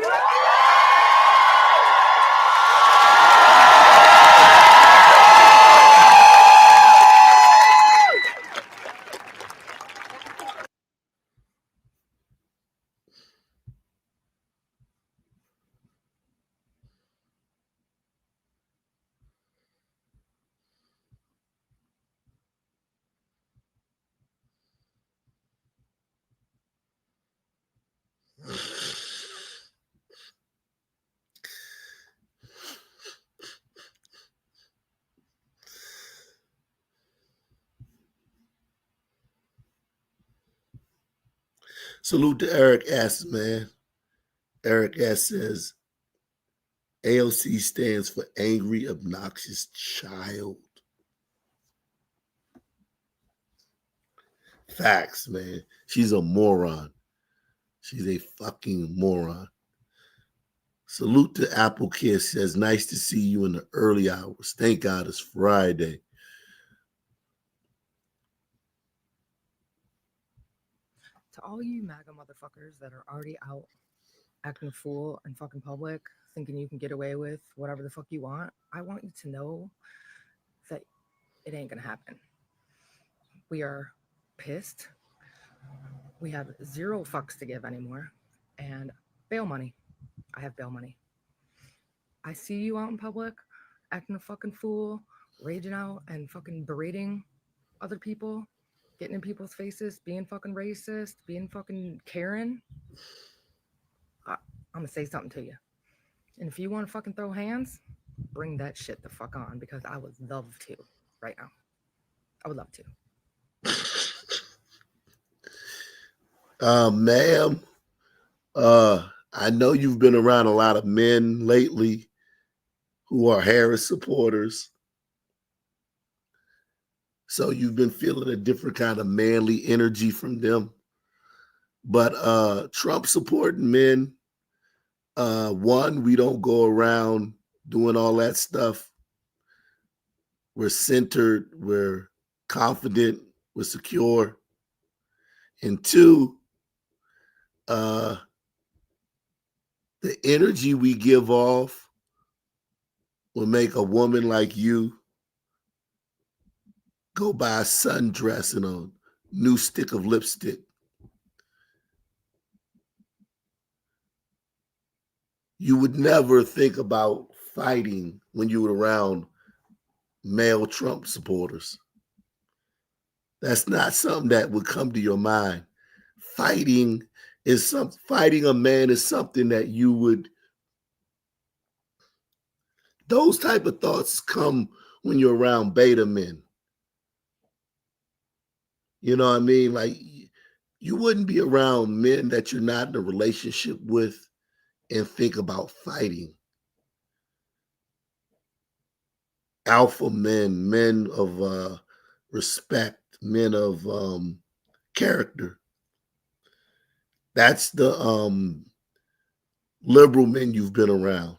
Salute to Eric S., man. Eric S. says, AOC stands for angry, obnoxious child. Facts, man. She's a moron. She's a fucking moron. Salute to Apple Kiss. Says, nice to see you in the early hours. Thank God it's Friday. To all you MAGA motherfuckers that are already out acting a fool in fucking public, thinking you can get away with whatever the fuck you want, I want you to know that it ain't gonna happen. We are pissed. We have zero fucks to give anymore. And bail money. I have bail money. I see you out in public acting a fucking fool, raging out and fucking berating other people, getting in people's faces, being fucking racist, being fucking Karen. I'm gonna say something to you. And if you want to fucking throw hands, bring that shit the fuck on, because I would love to right now. I would love to. Ma'am, I know you've been around a lot of men lately who are Harris supporters. So you've been feeling a different kind of manly energy from them. But Trump supporting men, one, we don't go around doing all that stuff. We're centered, we're confident, we're secure. And two, the energy we give off will make a woman like you go buy a sundress and a new stick of lipstick. You would never think about fighting when you were around male Trump supporters. That's not something that would come to your mind. Fighting a man is something that you would. Those type of thoughts come when you're around beta men. You know what I mean? Like, you wouldn't be around men that you're not in a relationship with and think about fighting. Alpha men, men of respect, men of character. That's the liberal men you've been around.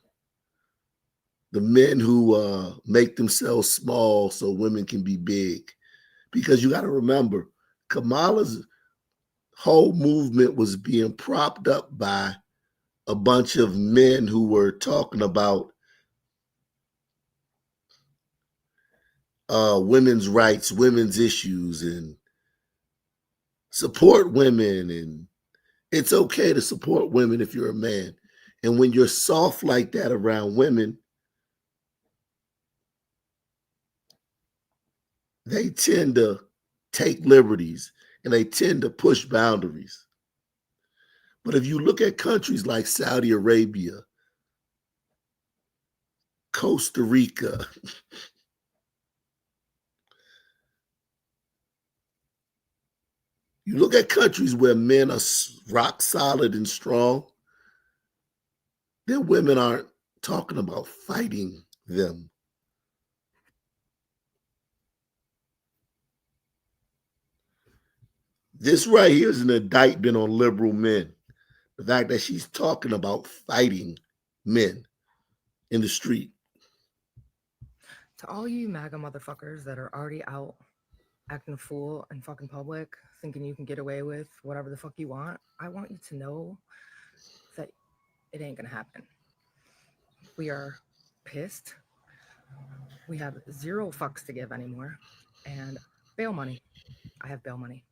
The men who make themselves small so women can be big. Because you got to remember, Kamala's whole movement was being propped up by a bunch of men who were talking about women's rights, women's issues, and support women. And it's okay to support women if you're a man. And when you're soft like that around women, they tend to take liberties and they tend to push boundaries. But if you look at countries like Saudi Arabia, Costa Rica, you look at countries where men are rock solid and strong, their women aren't talking about fighting them. This right here is an indictment on liberal men. The fact that she's talking about fighting men in the street. To all you MAGA motherfuckers that are already out acting a fool in fucking public, thinking you can get away with whatever the fuck you want, I want you to know that it ain't gonna happen. We are pissed. We have zero fucks to give anymore. And bail money. I have bail money.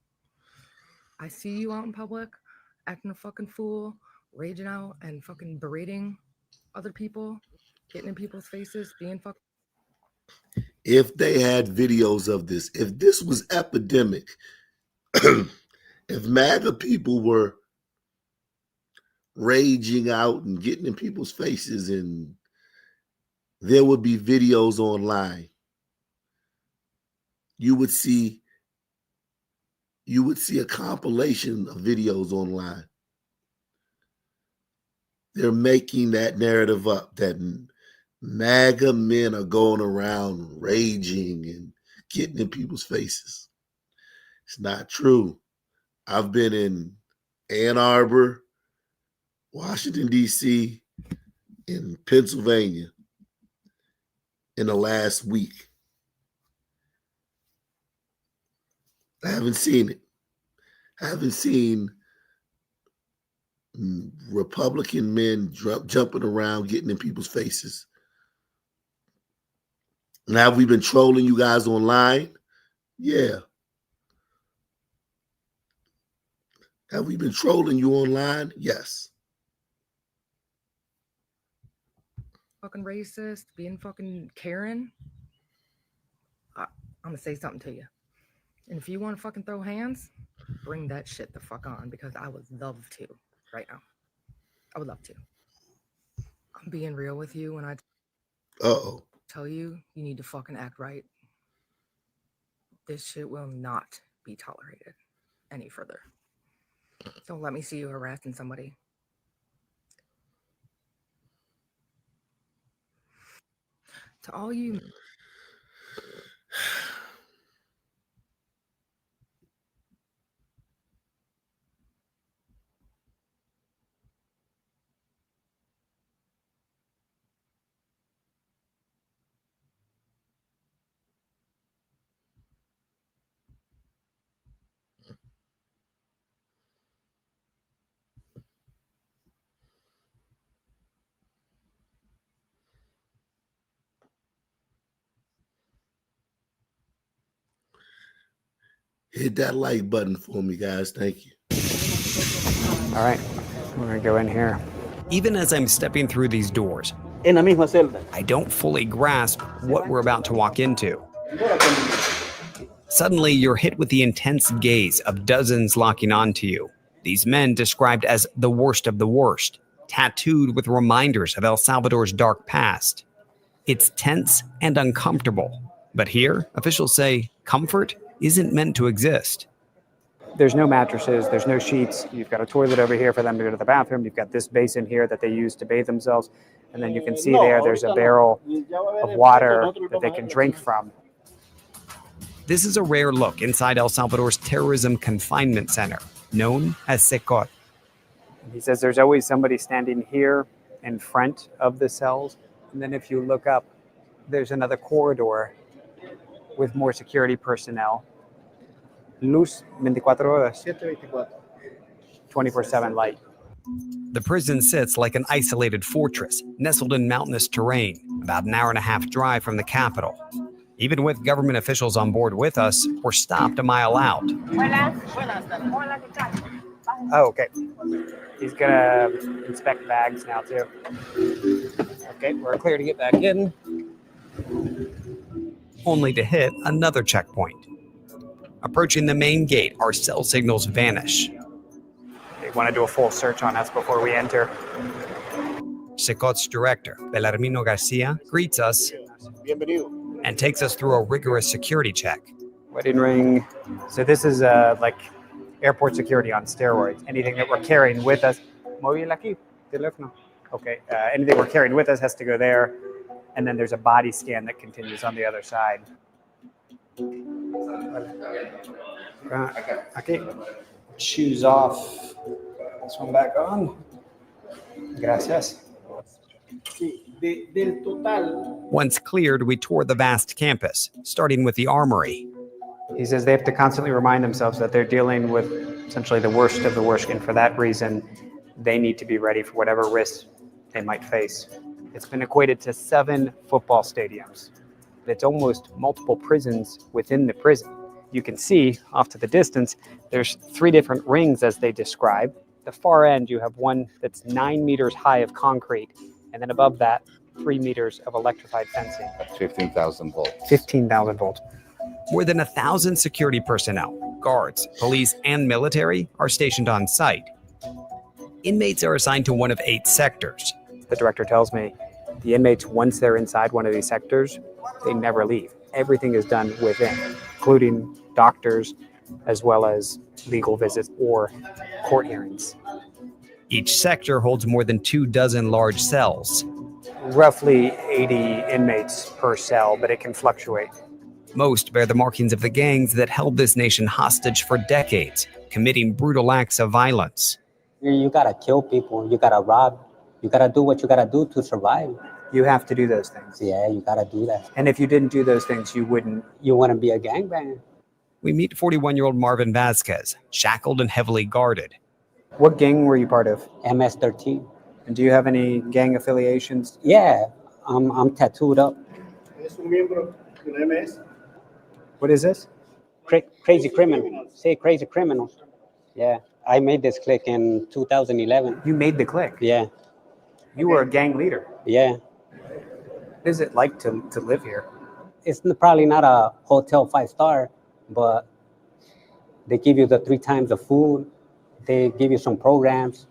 I see you out in public acting a fucking fool, raging out and fucking berating other people, getting in people's faces, being fucking. If they had videos of this, if this was epidemic, if MAGA people were raging out and getting in people's faces, and there would be videos online, you would see a compilation of videos online. They're making that narrative up that MAGA men are going around raging and getting in people's faces. It's not true. I've been in Ann Arbor, Washington, D.C., in Pennsylvania in the last week. I haven't seen it. I haven't seen Republican men jumping around, getting in people's faces. Now, have we been trolling you guys online? Yeah. Have we been trolling you online? Yes. Fucking racist, being fucking Karen. I'm gonna say something to you. And if you want to fucking throw hands, bring that shit the fuck on, because I would love to right now. I would love to. I'm being real with you when I tell you you need to fucking act right. This shit will not be tolerated any further. Don't let me see you harassing somebody. To all you... Hit that like button for me, guys. Thank you. All right, we're gonna go in here. Even as I'm stepping through these doors, I don't fully grasp what we're about to walk into. Suddenly, you're hit with the intense gaze of dozens locking onto you. These men described as the worst of the worst, tattooed with reminders of El Salvador's dark past. It's tense and uncomfortable. But here, officials say comfort isn't meant to exist. There's no mattresses, there's no sheets. You've got a toilet over here for them to go to the bathroom. You've got this basin here that they use to bathe themselves. And then you can see there's a barrel of water that they can drink from. This is a rare look inside El Salvador's terrorism confinement center, known as Boycott. He says there's always somebody standing here in front of the cells. And then if you look up, there's another corridor with more security personnel. Luz 24 horas. 24/7 light. The prison sits like an isolated fortress, nestled in mountainous terrain, about an hour-and-a-half drive from the capital. Even with government officials on board with us, we're stopped a mile out. Oh, okay. He's gonna inspect bags now too. Okay, we're clear to get back in. Only to hit another checkpoint. Approaching the main gate, our cell signals vanish. They want to do a full search on us before we enter. Boycott's director, Belarmino Garcia, greets us and takes us through a rigorous security check. Wedding ring. So this is like airport security on steroids. Anything that we're carrying with us. Móvil aquí, teléfono. Okay, anything we're carrying with us has to go there. And then there's a body scan that continues on the other side. Okay. Shoes off. This one back on. Gracias. Once cleared, we tour the vast campus, starting with the armory. He says they have to constantly remind themselves that they're dealing with essentially the worst of the worst, and for that reason, they need to be ready for whatever risks they might face. It's been equated to 7 football stadiums. It's almost multiple prisons within the prison. You can see off to the distance, there's 3 different rings as they describe. The far end, you have one that's 9 meters high of concrete, and then above that, 3 meters of electrified fencing. 15,000 volts. 15,000 volts. More than 1,000 security personnel, guards, police, and military are stationed on site. Inmates are assigned to one of 8 sectors. The director tells me the inmates, once they're inside one of these sectors, they never leave. Everything is done within, including doctors, as well as legal visits or court hearings. Each sector holds more than 24 large cells. Roughly 80 inmates per cell, but it can fluctuate. Most bear the markings of the gangs that held this nation hostage for decades, committing brutal acts of violence. You gotta kill people, you gotta rob You gotta do what you gotta do to survive. You have to do those things. Yeah, you gotta do that. And if you didn't do those things, you wouldn't be a gangbanger. We meet 41-year-old Marvin Vasquez, shackled and heavily guarded. What gang were you part of? MS-13. And do you have any gang affiliations? Yeah, I'm tattooed up. What is this? Crazy criminal. Say crazy criminals. Yeah, I made this clique in 2011. You made the clique? Yeah. You were a gang leader? Yeah. What is it like to live here? It's probably not a hotel 5-star, but they give you the 3 times the food. They give you some programs.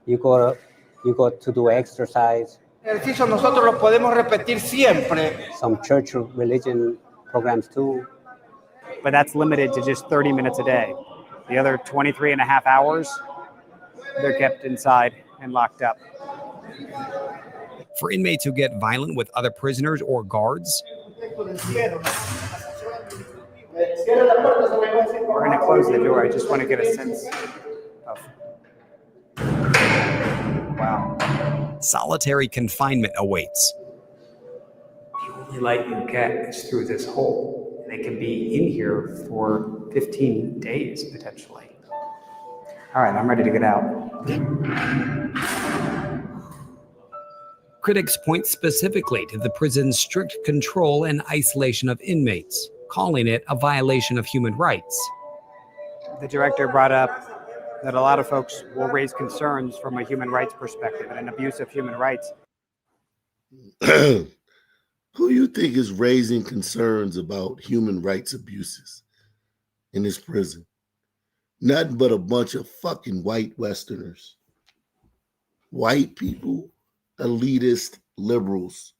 You go to do exercise. Ejercicio nosotros lo podemos repetir siempre. Some church religion programs too. But that's limited to just 30 minutes a day. The other 23 and a half hours, they're kept inside and locked up. For inmates who get violent with other prisoners or guards, we're going to close the door. I just want to get a sense of... Wow. solitary confinement awaits. The only light you get is through this hole. They can be in here for 15 days, potentially. All right, I'm ready to get out. Critics point specifically to the prison's strict control and isolation of inmates, calling it a violation of human rights. The director brought up that a lot of folks will raise concerns from a human rights perspective and an abuse of human rights. Who you think is raising concerns about human rights abuses in this prison? Nothing but a bunch of fucking white Westerners. White people, elitist liberals.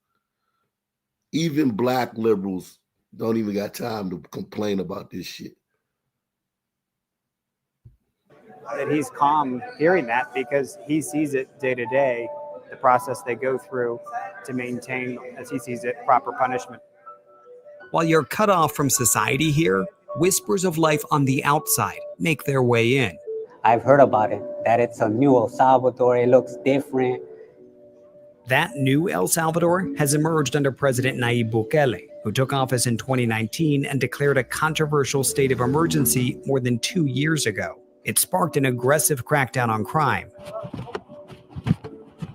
Even black liberals don't even got time to complain about this shit. That he's calm hearing that because he sees it day to day, the process they go through to maintain, as he sees it, proper punishment. While you're cut off from society here, whispers of life on the outside make their way in. I've heard about it, that it's a new El Salvador, it looks different. That new El Salvador has emerged under President Nayib Bukele, who took office in 2019 and declared a controversial state of emergency more than 2 years ago. It sparked an aggressive crackdown on crime.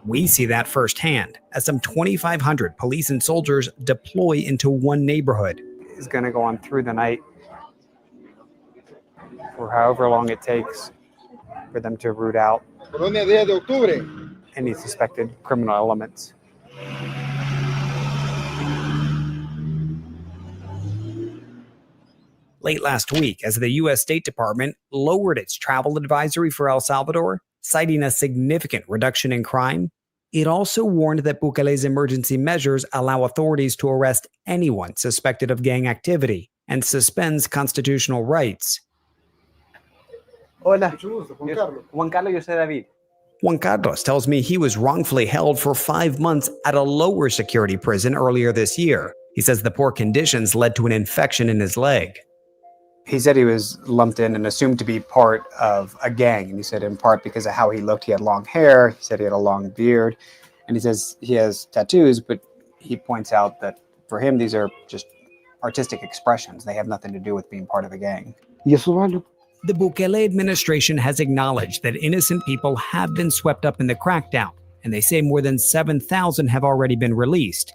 We see that firsthand as some 2,500 police and soldiers deploy into one neighborhood. It's going to go on through the night for however long it takes for them to root out any suspected criminal elements. Late last week, as the U.S. State Department lowered its travel advisory for El Salvador, citing a significant reduction in crime, it also warned that Bukele's emergency measures allow authorities to arrest anyone suspected of gang activity and suspends constitutional rights. Hola, Juan Carlos, yo soy David. Juan Carlos tells me he was wrongfully held for 5 months at a lower security prison earlier this year. He says the poor conditions led to an infection in his leg. He said he was lumped in and assumed to be part of a gang. And he said in part because of how he looked, he had long hair. He said he had a long beard. And he says he has tattoos, but he points out that for him, these are just artistic expressions. They have nothing to do with being part of a gang. The Bukele administration has acknowledged that innocent people have been swept up in the crackdown, and they say more than 7,000 have already been released.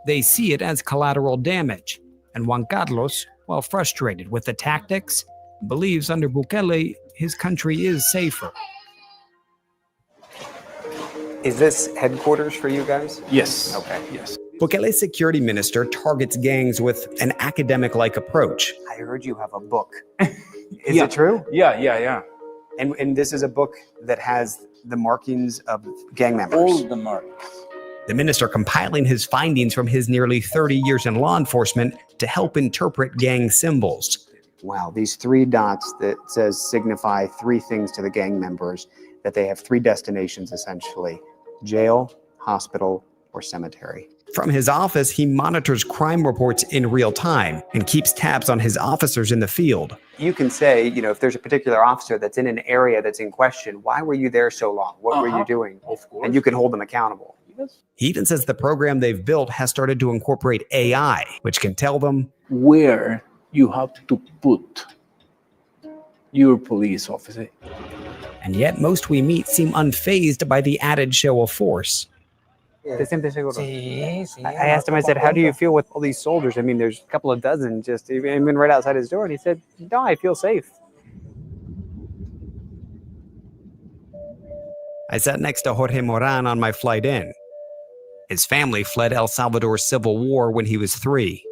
They see it as collateral damage, and Juan Carlos, while frustrated with the tactics, believes under Bukele, his country is safer. Is this headquarters for you guys? Yes. Okay. Yes. Bukele's security minister targets gangs with an academic-like approach. I heard you have a book. Is it true? Yeah. And this is a book that has the markings of gang members. All the marks. The minister compiling his findings from his nearly 30 years in law enforcement to help interpret gang symbols. Wow, these 3 dots that says signify 3 things to the gang members, that they have 3 destinations essentially: jail, hospital, or cemetery. From his office, he monitors crime reports in real time and keeps tabs on his officers in the field. You can say, if there's a particular officer that's in an area that's in question, why were you there so long? What were you doing? Of course. And you can hold them accountable. He even says the program they've built has started to incorporate AI, which can tell them where you have to put your police officer. And yet most we meet seem unfazed by the added show of force. I asked him, I said, how do you feel with all these soldiers? I mean, there's a couple of dozen just even right outside his door. And he said, no, I feel safe. I sat next to Jorge Moran on my flight in. His family fled El Salvador's civil war when he was 3.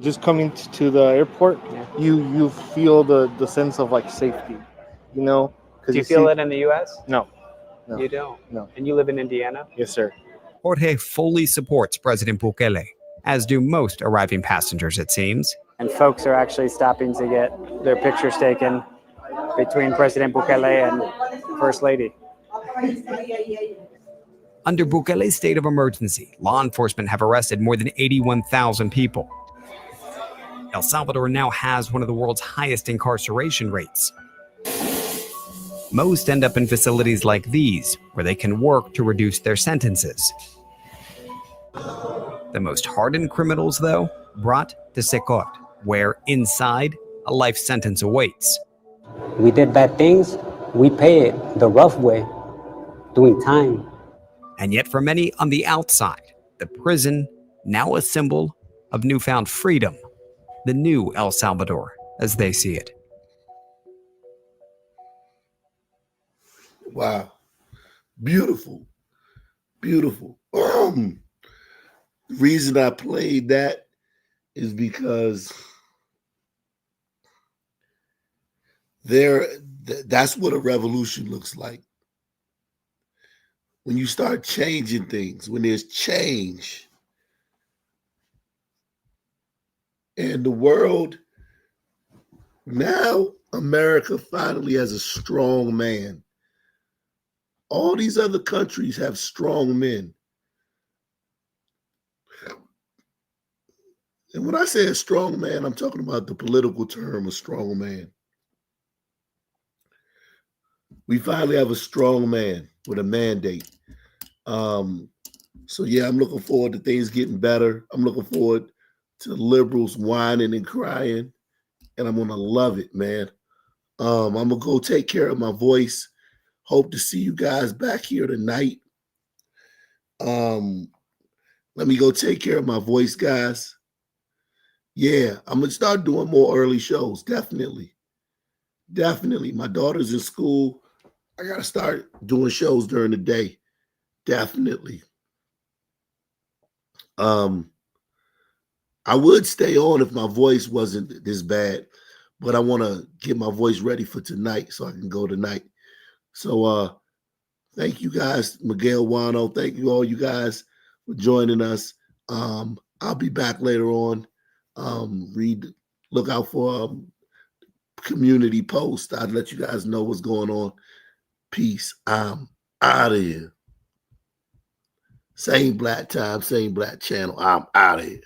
Just coming to the airport, you feel the sense of like safety, Do you feel it in the U.S.? No. You don't? No. And you live in Indiana? Yes, sir. Jorge fully supports President Bukele, as do most arriving passengers, it seems. And folks are actually stopping to get their pictures taken between President Bukele and First Lady. Under Bukele's state of emergency, law enforcement have arrested more than 81,000 people. El Salvador now has one of the world's highest incarceration rates. Most end up in facilities like these, where they can work to reduce their sentences. The most hardened criminals, though, brought to Secot, where inside, a life sentence awaits. We did bad things. We pay it the rough way, doing time. And yet for many on the outside, the prison, now a symbol of newfound freedom, the new El Salvador, as they see it. Wow. Beautiful. Beautiful. The reason I played that is because that's what a revolution looks like. When you start changing things, when there's change. And the world, now America finally has a strong man. All these other countries have strong men. And when I say a strong man, I'm talking about the political term, a strong man. We finally have a strong man with a mandate. So yeah, I'm looking forward to things getting better. I'm looking forward to the liberals whining and crying, and I'm gonna love it, man. I'm gonna go take care of my voice. Hope to see you guys back here tonight. Let me go take care of my voice, guys. Yeah, I'm gonna start doing more early shows, definitely. Definitely. My daughter's in school. I gotta start doing shows during the day. Definitely. I would stay on if my voice wasn't this bad, but I want to get my voice ready for tonight so I can go tonight. So thank you guys, Miguel Wano. Thank you all you guys for joining us. I'll be back later on. Reid, look out for community post. I'd let you guys know what's going on. Peace. I'm out of here. Same black time, same black channel. I'm out of here.